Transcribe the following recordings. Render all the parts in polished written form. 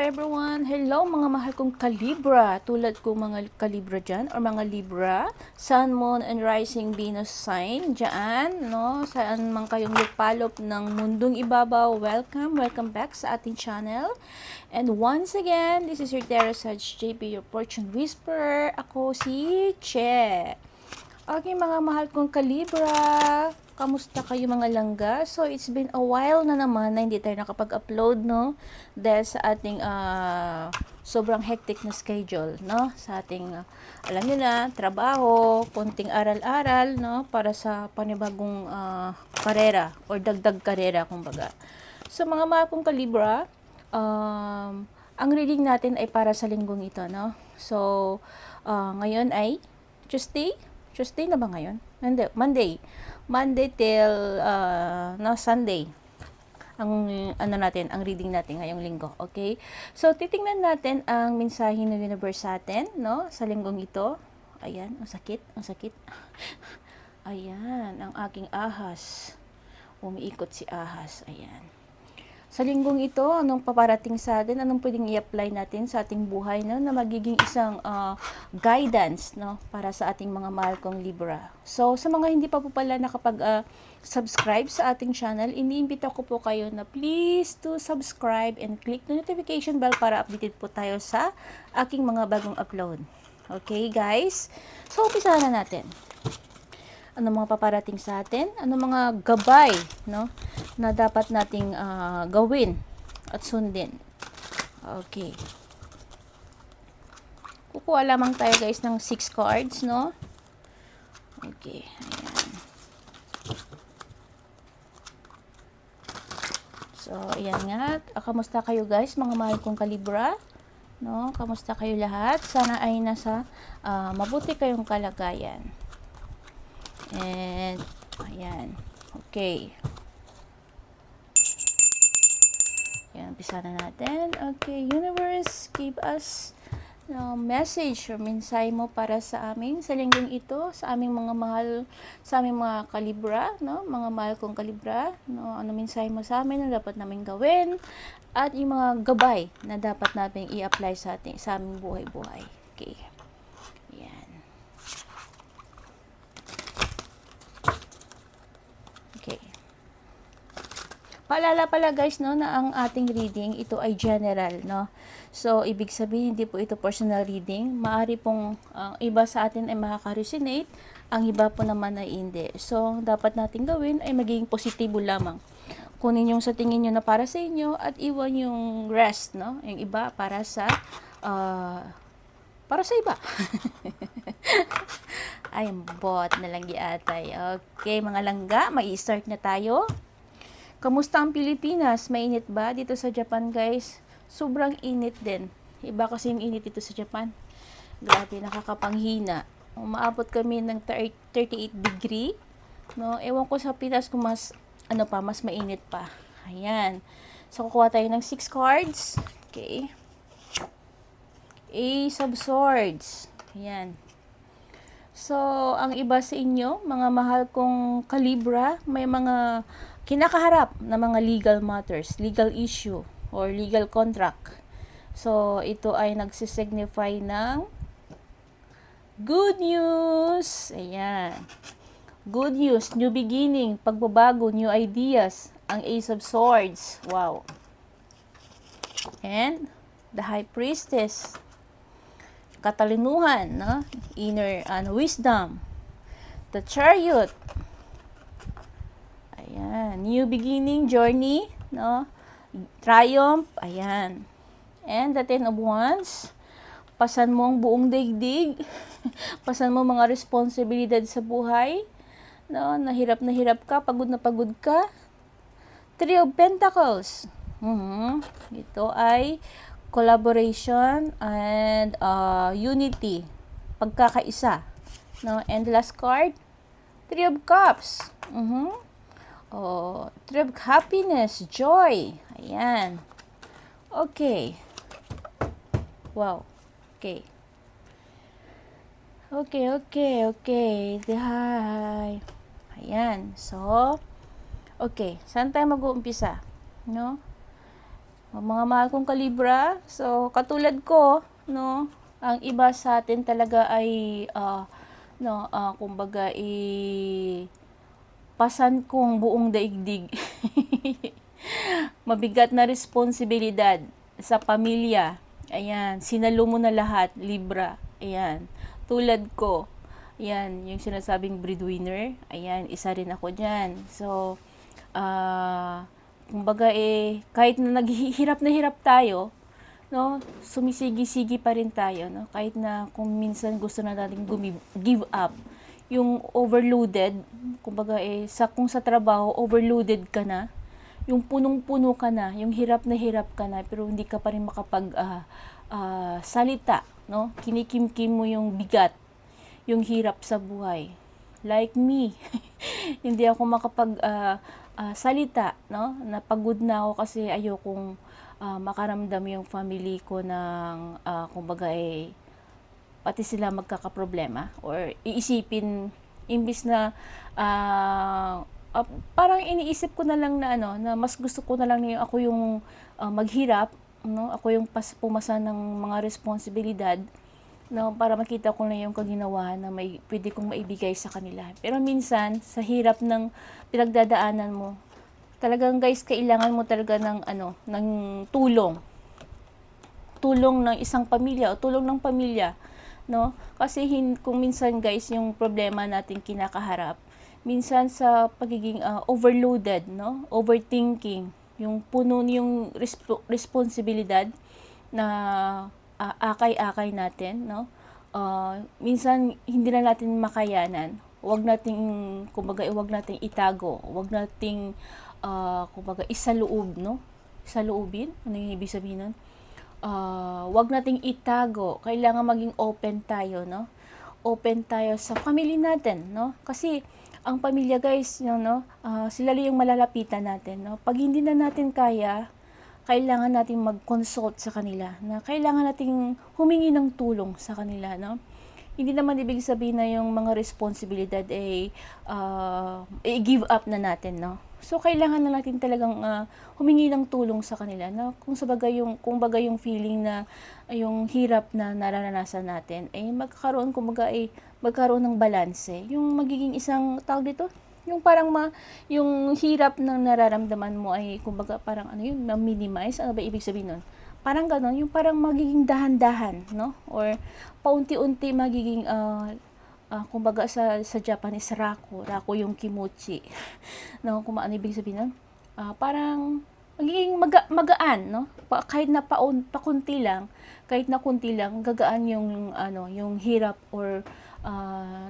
everyone! Hello mga mahal kong Kalibra! Tulad ko mga Kalibra dyan or mga Libra, Sun, Moon, and Rising Venus sign dyan, no? Saan man kayong lupalop ng mundong ibabaw, welcome back sa ating channel. And once again, this is your Tarot Sage JP, your Fortune Whisperer. Ako si Che. Okay mga mahal kong Kalibra, kamusta kayo mga langga? So it's been a while na naman na hindi tayo nakapag-upload, no? Dahil sa ating sobrang hectic na schedule, no? Sa ating, alam niyo na, trabaho, konting aral-aral, no? Para sa panibagong karera or dagdag karera, kumbaga. So mga mahal kong Kalibra, ang reading natin ay para sa linggong ito, no? So, ngayon ay Tuesday na ba ngayon? Hindi, Monday. Monday till Sunday. Ang ang reading natin ngayong linggo, okay? So titingnan natin ang mensahe ng universe sa atin, no? Sa linggong ito. Ayan, ang sakit. Ayan, ang aking ahas. Umiikot si ahas, ayan. Sa linggong ito, anong paparating sa atin? Anong pwedeng i-apply natin sa ating buhay, no? Na magiging isang guidance, no? Para sa ating mga mahal kong Libra. So, sa mga hindi pa po pala nakapag-subscribe sa ating channel, iniimbita ko po kayo na please to subscribe and click the notification bell para updated po tayo sa aking mga bagong upload. Okay, guys? So, umpisa na natin. Ano mga paparating sa atin, ano mga gabay, no, na dapat nating gawin at sundin. Okay. Kukuha lamang tayo guys ng 6 cards, no? Okay, ayan. So, ayan nga. Kamusta kayo guys, mga mahal kong Kalibra? No? Kamusta kayo lahat? Sana ay nasa mabuti kayong kalagayan. And, ayan. Okay. Ayan, umpisa na natin. Okay, universe, give us message or mensahe mo para sa amin sa linggong ito, sa aming mga mahal, sa aming mga Kalibra, no? Mga mahal kong Kalibra, no? Ano mensahe mo sa amin na dapat namin gawin at yung mga gabay na dapat natin i-apply sa aming buhay-buhay. Okay. Paalala pala guys, no, na ang ating reading, ito ay general, no. So, ibig sabihin, hindi po ito personal reading. Maari pong iba sa atin ay makaka-resonate, ang iba po naman ay hindi. So, dapat natin gawin ay magiging positibo lamang. Kunin yung sa tingin nyo na para sa inyo at iwan yung rest, no. Yung iba para sa iba. Ay, bot na lang giatay. Okay, mga langga, may start na tayo. Kamusta ang Pilipinas? Mainit ba dito sa Japan, guys? Sobrang init din. Iba kasi yung init dito sa Japan. Grabe, nakakapanghina. Umaabot kami ng 38 degree. No, ewan ko sa Pinas kung mas mainit pa. Ayan. So kukuha tayo ng 6 cards. Okay. Ace of Swords. Ayan. So, ang iba sa inyo, mga mahal kong Kalibra, may mga kinakaharap na mga legal matters, legal issue, or legal contract. So, ito ay nagsisignify ng good news. Ayan. Good news, new beginning, pagbabago, new ideas. Ang Ace of Swords. Wow. And the High Priestess. Katalinuhan, no? Inner wisdom. The Chariot. Ayan, new beginning, journey, no? Triumph, ayan. And the Ten of Wands, pasan mo ang buong daigdig, pasan mo mga responsibilidad sa buhay, no? Nahirap ka, pagod na pagod ka. Three of Pentacles, ito ay collaboration and unity, pagkakaisa, no? And last card, Three of Cups, Three of Happiness, Joy. Ayan. Okay. Wow. Okay. Hi. Ayan. So, okay. Saan tayo mag-uumpisa? No? Mga mahal kong kalibra, so katulad ko, no, ang iba sa atin talaga ay kumbaga pasan kong buong daigdig. Mabigat na responsibilidad sa pamilya. Ayan, sinalo mo na lahat, Libra. Ayan, tulad ko. Ayan, yung sinasabing breadwinner. Ayan, isa rin ako dyan. So, kumbaga kahit na naghihirap na hirap tayo, no, sumisigi-sigi pa rin tayo, no, kahit na kung minsan gusto na nating give up, yung overloaded, kumbaga kung sa trabaho overloaded ka na, yung punong-puno ka na, yung hirap na hirap ka na, pero hindi ka pa rin makapag salita, no, kinikimkim mo yung bigat, yung hirap sa buhay. Like me, hindi ako makapag salita, no? Napagod na ako kasi ayokong makaramdam yung family ko ng kumbaga pati sila magkakaproblema or iisipin imbis na parang iniisip ko na lang na na mas gusto ko na lang na ako yung maghirap, no? Ako yung pumasa ng mga responsibilidad, no, para makita ko na yung kaginawahan na may pwede kong maibigay sa kanila. Pero minsan sa hirap ng pinagdadaanan mo, talagang guys, kailangan mo talaga ng tulong. Tulong ng isang pamilya o tulong ng pamilya, no? Kasi kung minsan guys, yung problema natin kinakaharap, minsan sa pagiging overloaded, no? Overthinking, yung puno yung responsibilidad na akay-akay natin, no? Minsan hindi na natin makayanan. Huwag nating huwag nating itago, huwag nating kumbaga isaloob, no? Isaloobin, ano yung ibig sabihin nun? Huwag nating itago, kailangan maging open tayo, no? Open tayo sa family natin, no? Kasi ang pamilya guys, no, sila lang yung malalapitan natin, no? Pag hindi na natin kaya, kailangan nating mag-consult sa kanila, na kailangan nating humingi ng tulong sa kanila, no? Hindi naman ibig sabihin na yung mga responsibilidad give up na natin, no? So kailangan na natin talagang humingi ng tulong sa kanila, no? Kung bagay yung feeling na yung hirap na nararanasan natin magkaroon ng balanse. Yung magiging isang tawag dito, yung parang yung hirap ng nararamdaman mo ay kumbaga parang na-minimize, ano ba ibig sabihin nun? Parang gano'n, yung parang magiging dahan-dahan, no? Or paunti-unti magiging kumbaga sa Japanese rako yung kimochi. No, kung ano ibig sabihin nun? Parang magiging magaan, no? Kahit na pakunti lang, kahit na kunti lang, gagaan yung hirap or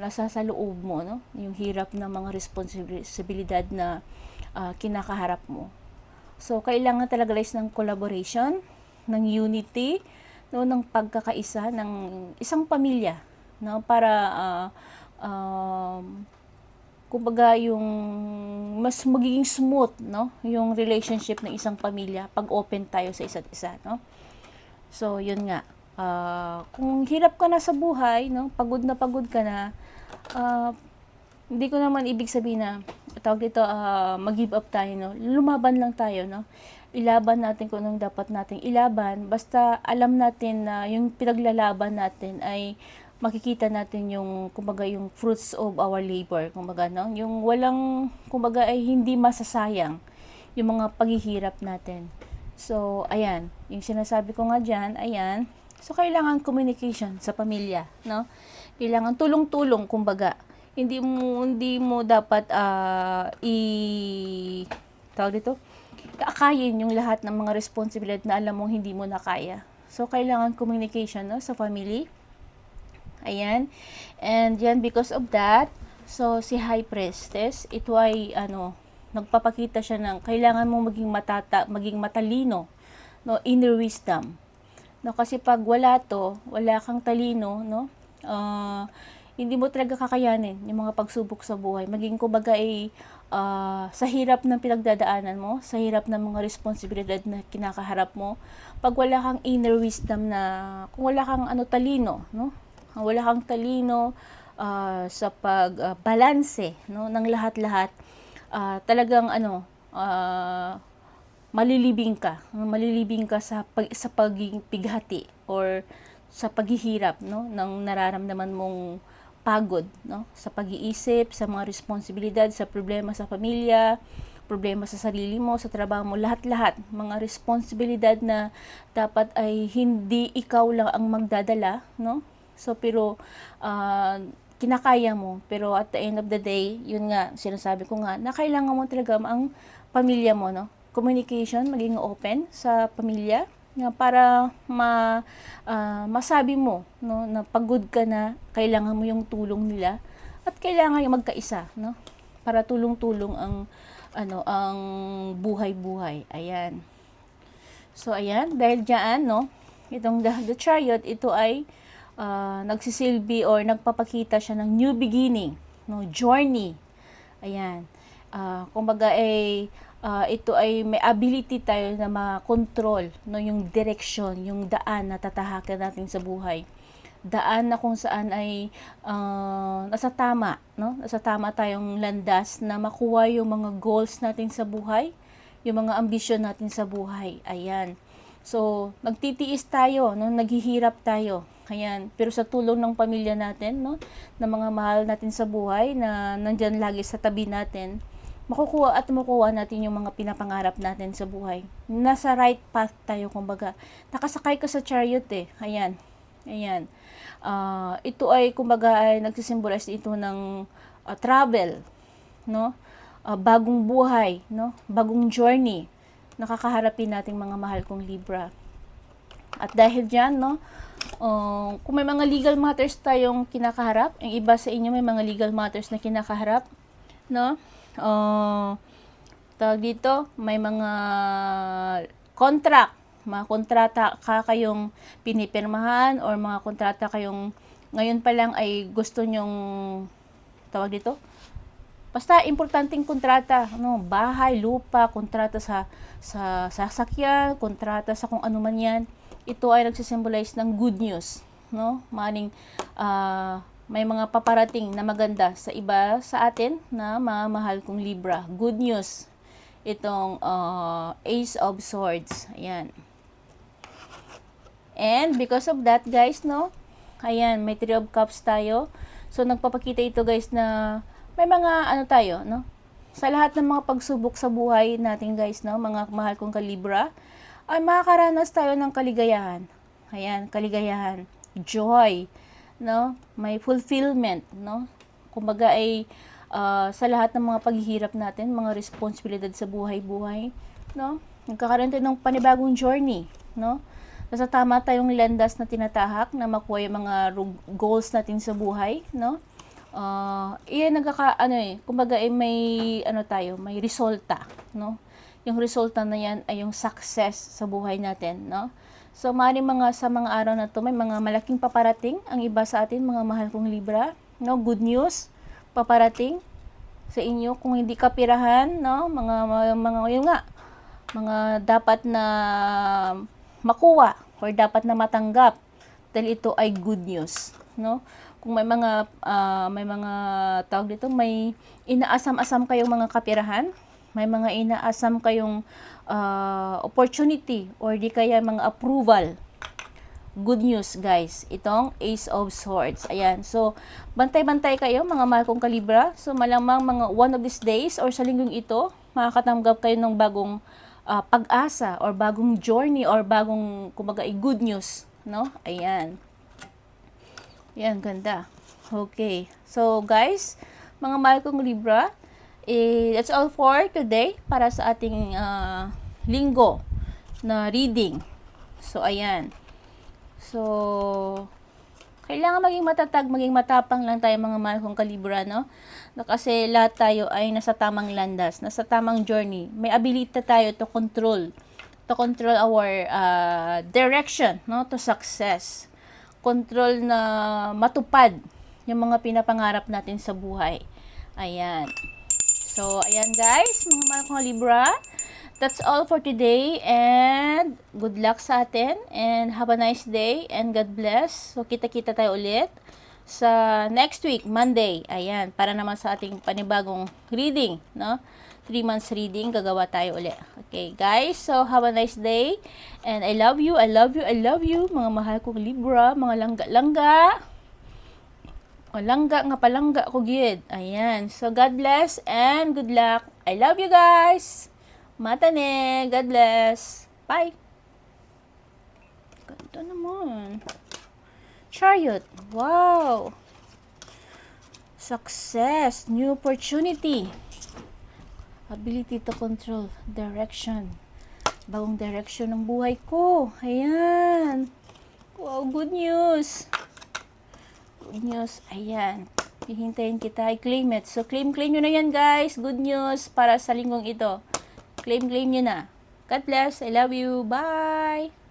nasa sa loob mo, no? Yung hirap ng mga responsibilidad na kinakaharap mo. So, kailangan talaga guys ng collaboration, ng unity, no, ng pagkakaisa ng isang pamilya, no, para kumbaga yung mas magiging smooth, no, yung relationship ng isang pamilya pag open tayo sa isa't isa, no. So, yun nga. Kung hirap ka na sa buhay, no, pagod ka na, hindi ko naman ibig sabihin na tawag dito mag-give up tayo, no. Lumaban lang tayo, no. Ilaban natin kung anong dapat nating ilaban, basta alam natin na yung pinaglalaban natin ay makikita natin yung kumbaga yung fruits of our labor, kumbaga, no, yung walang kumbaga ay hindi masasayang yung mga paghihirap natin. So ayan, yung sinasabi ko nga diyan, ayan. So kailangan communication sa pamilya, no? Kailangan tulong-tulong, kumbaga. Hindi mo dapat tawag dito, kaakayin yung lahat ng mga responsibilidad na alam mong hindi mo na kaya. So, kailangan communication, no, sa family. Ayan. And yan, because of that, so, si High Priestess, ito ay, nagpapakita siya ng kailangan mong maging matalino, no, inner wisdom. No, kasi pag wala kang talino, no, hindi mo talaga kakayanin yung mga pagsubok sa buhay. Maging kumbaga sa hirap ng pinagdadaanan mo, sa hirap ng mga responsibilidad na kinakaharap mo, pag wala kang inner wisdom kung wala kang talino, no? Wala kang talino sa pagbalanse, no, ng lahat-lahat, talagang malilibing ka sa pagiging pighati or sa paghihirap, no, ng nararamdaman mong pagod, no, sa pag-iisip, sa mga responsibilidad, sa problema sa pamilya, problema sa sarili mo, sa trabaho mo, lahat-lahat, mga responsibilidad na dapat ay hindi ikaw lang ang magdadala, no? So, pero, kinakaya mo, pero at the end of the day, yun nga, sinasabi ko nga, na kailangan mo talaga ang pamilya mo, no? Communication, maging open sa pamilya, nga para masabi mo, no, na pagod ka na, kailangan mo yung tulong nila, at kailangan yung magkaisa, no? Para tulong-tulong ang buhay-buhay. Ayan. So, ayan, dahil diyan, no, itong the Chariot, ito ay nagsisilbi or nagpapakita siya ng new beginning, no, journey. Ayan. Kumbaga ito ay may ability tayo na ma-control, no, yung direction, yung daan na tatahakin natin sa buhay. Daan na kung saan ay nasa tama, no? Nasa tama tayong landas na makuha yung mga goals natin sa buhay, yung mga ambisyon natin sa buhay. Ayan. So, nagtitiis tayo, no? Naghihirap tayo. Ayan. Pero sa tulong ng pamilya natin, no, ng mga mahal natin sa buhay na nandyan lagi sa tabi natin, makukuha natin yung mga pinapangarap natin sa buhay. Nasa right path tayo, kumbaga. Nakasakay ka sa chariot eh. Ayan. Ayan. Ito ay, kumbaga, ay nagsisimbolize ito ng travel, no? Bagong buhay, no? Bagong journey. Nakakaharapin nating mga mahal kong Libra. At dahil dyan, no, kung may mga legal matters tayong kinakaharap, yung iba sa inyo may mga legal matters na kinakaharap, no? Tawag dito, may mga contract, mga kontrata kayong pinipirmahan or mga kontrata kayong ngayon pa lang ay gusto nyong, tawag dito, basta importanteng kontrata, no, bahay, lupa, kontrata sa sasakyan, kontrata sa kung ano man yan. Ito ay nagsisimbolize ng good news, no? Maning may mga paparating na maganda sa iba sa atin na mga mahal kong Libra. Good news. Itong Ace of Swords. Ayan. And because of that, guys, no? Ayan, may Three of Cups tayo. So, nagpapakita ito, guys, na may mga tayo, no? Sa lahat ng mga pagsubok sa buhay natin, guys, no? Mga mahal kong ka-Libra, ay makakaranas tayo ng kaligayahan. Ayan, kaligayahan. Joy, no? May fulfillment, no? Kumbaga ay sa lahat ng mga paghihirap natin, mga responsibilidad sa buhay-buhay, no? Nagkakaroon tayo ng panibagong journey, no? Nasa tama tayong landas na tinatahak na makuha yung mga goals natin sa buhay, no? Iyan kumbaga may tayo, may resulta, no? Yung resulta na yan ay yung success sa buhay natin, no? So, sa mga araw na to, may mga malaking paparating ang iba sa atin, mga mahal kong Libra, no? Good news paparating sa inyo kung hindi kapirahan, no? Yun nga, mga dapat na makuha or dapat na matanggap dahil ito ay good news, no? Kung may mga tawag dito, may inaasam-asam kayong mga kapirahan, may mga inaasam kayong opportunity or di kaya mga approval. Good news, guys. Itong Ace of Swords. Ayan. So, bantay-bantay kayo, mga mahal kong ka-Libra. So, malamang mga one of these days or sa linggong ito, makakatanggap kayo ng bagong pag-asa or bagong journey or bagong, kumbaga, good news, no? Ayan. Ayan, ganda. Okay. So, guys, mga mahal kong Libra, that's all for today para sa ating linggo na reading. So, ayan. So, kailangan maging matatag, maging matapang lang tayo, mga mahal kong ka-Libra, no? Kasi lahat tayo ay nasa tamang landas, nasa tamang journey. May ability tayo to control our direction, no, to success. Control na matupad yung mga pinapangarap natin sa buhay. Ayan. So, ayan, guys, mga mahal kong Libra. That's all for today, and good luck sa atin, and have a nice day, and God bless. So, kita-kita tayo ulit sa next week, Monday. Ayan, para naman sa ating panibagong reading, no? 3 months reading, gagawa tayo uli. Okay, guys. So, have a nice day. And I love you, I love you, I love you, mga mahal kong Libra, mga langga-langga. O, langga nga palangga ko gid. Ayan. So, God bless and good luck. I love you guys. Matane. God bless. Bye. Ganda naman. Chariot. Wow. Success. New opportunity. Ability to control. Direction. Bagong direction ng buhay ko. Ayan. Wow, good news. Good news. Ayan. Hihintayin kita. I-claim it. So, claim nyo na yan, guys. Good news para sa linggong ito. Claim nyo na. God bless. I love you. Bye.